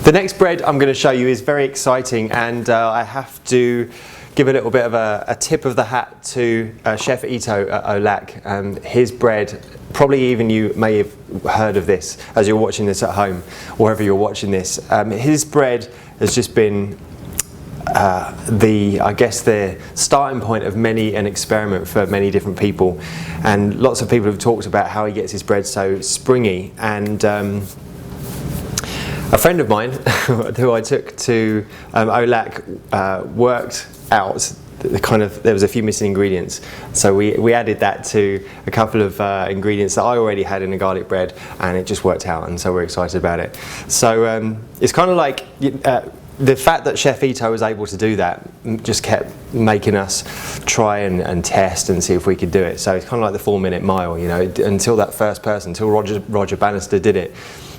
The next bread I'm going to show you is very exciting, and I have to give a little bit of a tip of the hat to Chef Ito at Olac. His bread, probably even you may have heard of this as you're watching this at home, wherever you're watching this. His bread has just been I guess the starting point of many an experiment for many different people, and lots of people have talked about how he gets his bread so springy. And a friend of mine who I took to Olac worked out there was a few missing ingredients, so we added that to a couple of ingredients that I already had in a garlic bread, and it just worked out, and so we're excited about it. So it's kind of like the fact that Chef Ito was able to do that just kept making us try and test and see if we could do it. So it's kind of like the 4-minute mile, you know, until that first person, until Roger Bannister did it,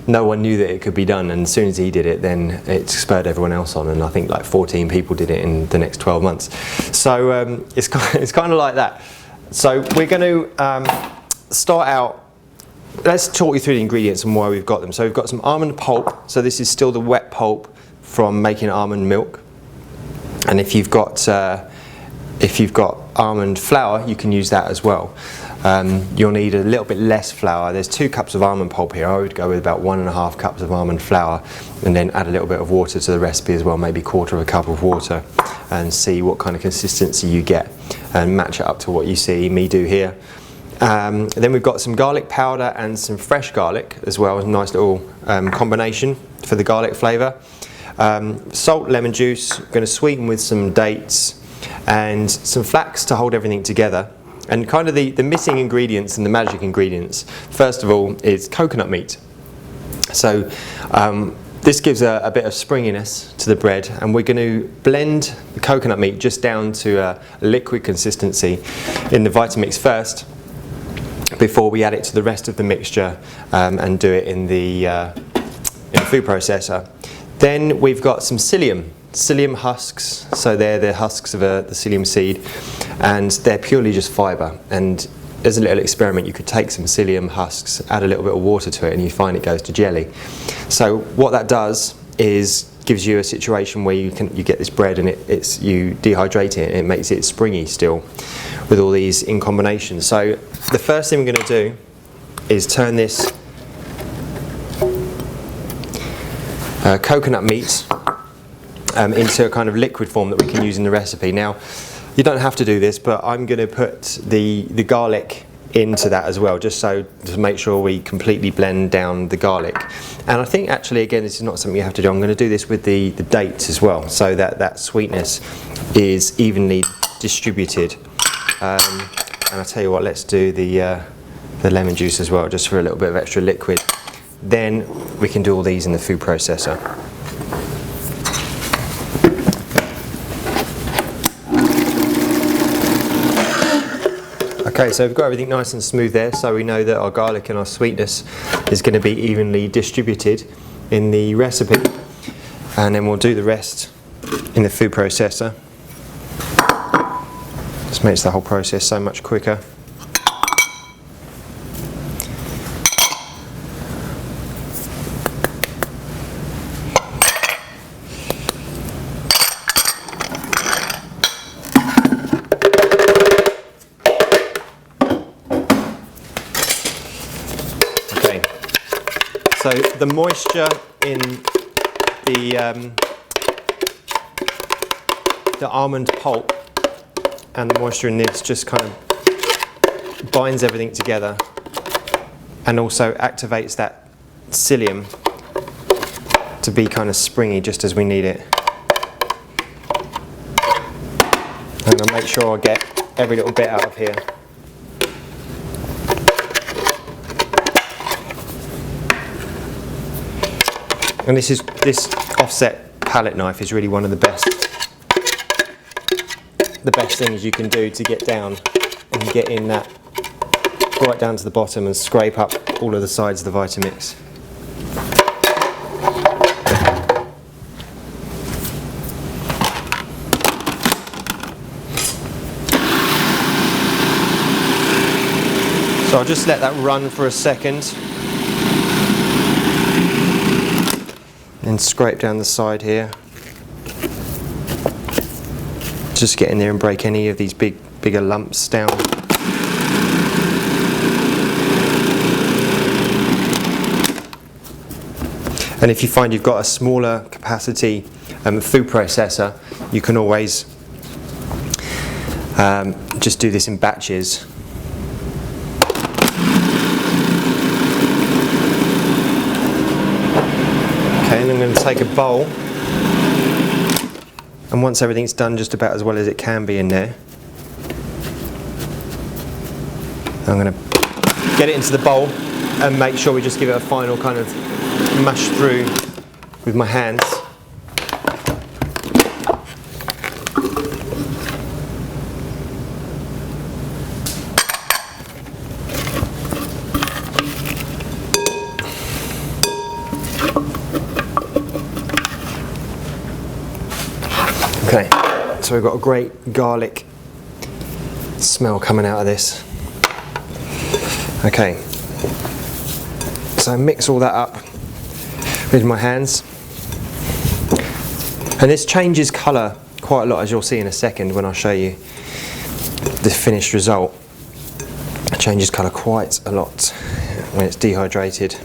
no one knew that it could be done, and as soon as he did it, then it spurred everyone else on, and I think like 14 people did it in the next 12 months. So it's kind of like that. So we're going to start out. Let's talk you through the ingredients and why we've got them. So we've got some almond pulp. So this is still the wet pulp from making almond milk, and if you've got almond flour, you can use that as well. You'll need a little bit less flour. There's 2 cups of almond pulp here. I would go with about 1.5 cups of almond flour, and then add a little bit of water to the recipe as well, maybe 1/4 cup of water, and see what kind of consistency you get, and match it up to what you see me do here. Then we've got some garlic powder and some fresh garlic as well, a nice little combination for the garlic flavour. Salt, lemon juice. Going to sweeten with some dates and some flax to hold everything together. And kind of the missing ingredients and the magic ingredients, first of all, is coconut meat. So this gives a bit of springiness to the bread, and we're going to blend the coconut meat just down to a liquid consistency in the Vitamix first, before we add it to the rest of the mixture and do it in the food processor. Then we've got some psyllium husks. So they're the husks of the psyllium seed, and they're purely just fibre. And as a little experiment, you could take some psyllium husks, add a little bit of water to it, and you find it goes to jelly. So what that does is gives you a situation where you get this bread, and you dehydrate it, and it makes it springy still with all these in combination. So the first thing we're going to do is turn this coconut meat into a kind of liquid form that we can use in the recipe. Now, you don't have to do this, but I'm going to put the garlic into that as well, just so to make sure we completely blend down the garlic. And I think actually, again, this is not something you have to do. I'm going to do this with the dates as well, so that sweetness is evenly distributed. And I'll tell you what, let's do the lemon juice as well, just for a little bit of extra liquid. Then we can do all these in the food processor. Okay, so we've got everything nice and smooth there, so we know that our garlic and our sweetness is going to be evenly distributed in the recipe. And then we'll do the rest in the food processor. Just makes the whole process so much quicker. So the moisture in the almond pulp and the moisture in this just kind of binds everything together, and also activates that psyllium to be kind of springy just as we need it. And I'll make sure I get every little bit out of here. And this offset palette knife is really one of the best things you can do to get down and get in that right down to the bottom and scrape up all of the sides of the Vitamix. So I'll just let that run for a second. and scrape down the side here. Just get in there and break any of these bigger lumps down. And if you find you've got a smaller capacity food processor, you can always just do this in batches. Okay, and I'm going to take a bowl, and once everything's done just about as well as it can be in there, I'm going to get it into the bowl and make sure we just give it a final kind of mash through with my hands. Okay, so we've got a great garlic smell coming out of this. Okay, so I mix all that up with my hands, and this changes colour quite a lot, as you'll see in a second when I show you the finished result. It changes colour quite a lot when it's dehydrated,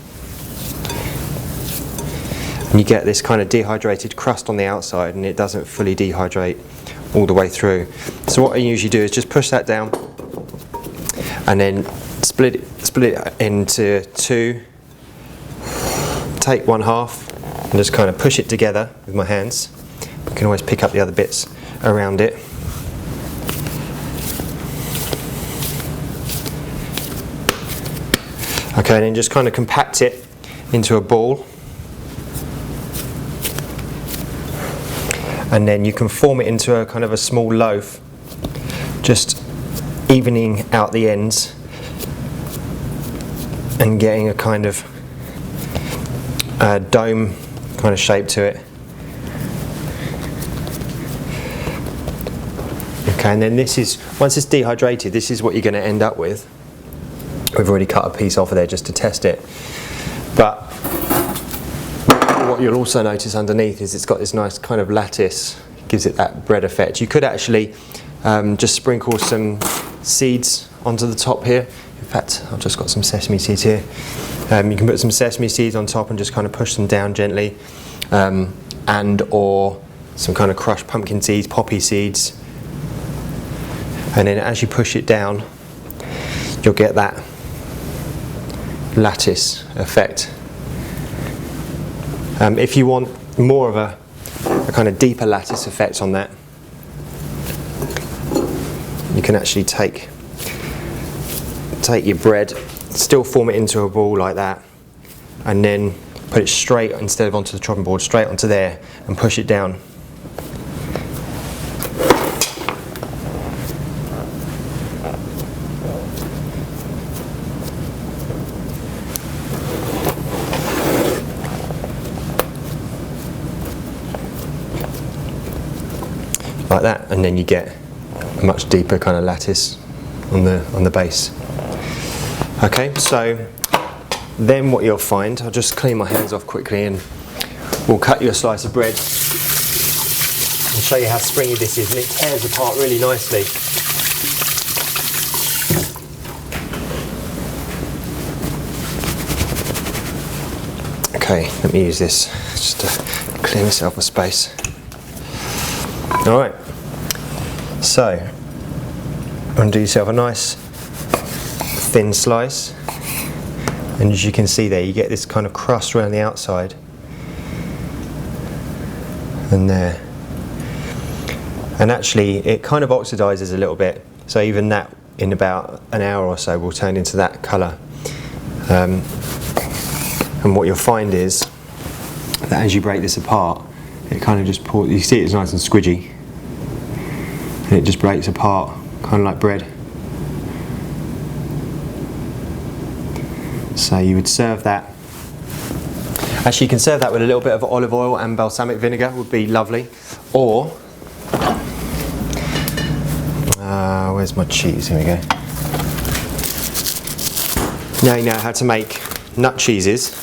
and you get this kind of dehydrated crust on the outside, and it doesn't fully dehydrate all the way through. So what I usually do is just push that down and then split it into two. Take one half and just kind of push it together with my hands. You can always pick up the other bits around it. Okay, and then just kind of compact it into a ball. And then you can form it into a kind of a small loaf, just evening out the ends and getting a kind of dome kind of shape to it. Okay, and then this is, once it's dehydrated, this is what you're going to end up with. We've already cut a piece off of there just to test it. But what you'll also notice underneath is it's got this nice kind of lattice, gives it that bread effect. You could actually just sprinkle some seeds onto the top here. In fact, I've just got some sesame seeds here. You can put some sesame seeds on top and just kind of push them down gently, and or some kind of crushed pumpkin seeds, poppy seeds, and then as you push it down you'll get that lattice effect. If you want more of a kind of deeper lattice effect on that, you can actually take your bread, still form it into a ball like that, and then put it straight, instead of onto the chopping board, straight onto there and push it down. Like that, and then you get a much deeper kind of lattice on the base. Okay, so then what you'll find, I'll just clean my hands off quickly and we'll cut you a slice of bread and show you how springy this is, and it tears apart really nicely. Okay, let me use this just to clear myself a space. Alright, so undo yourself a nice thin slice, and as you can see there, you get this kind of crust around the outside and there, and actually it kind of oxidizes a little bit, so even that in about an hour or so will turn into that colour, and what you'll find is that as you break this apart, it kind of just pulls, you see it's nice and squidgy, and it just breaks apart kind of like bread. So you would serve that, actually you can serve that with a little bit of olive oil and balsamic vinegar, would be lovely, or where's my cheese, here we go. Now you know how to make nut cheeses.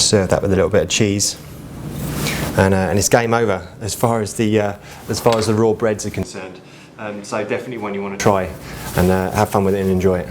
just serve that with a little bit of cheese, and it's game over as far as the raw breads are concerned. So definitely one you want to try and have fun with it and enjoy it.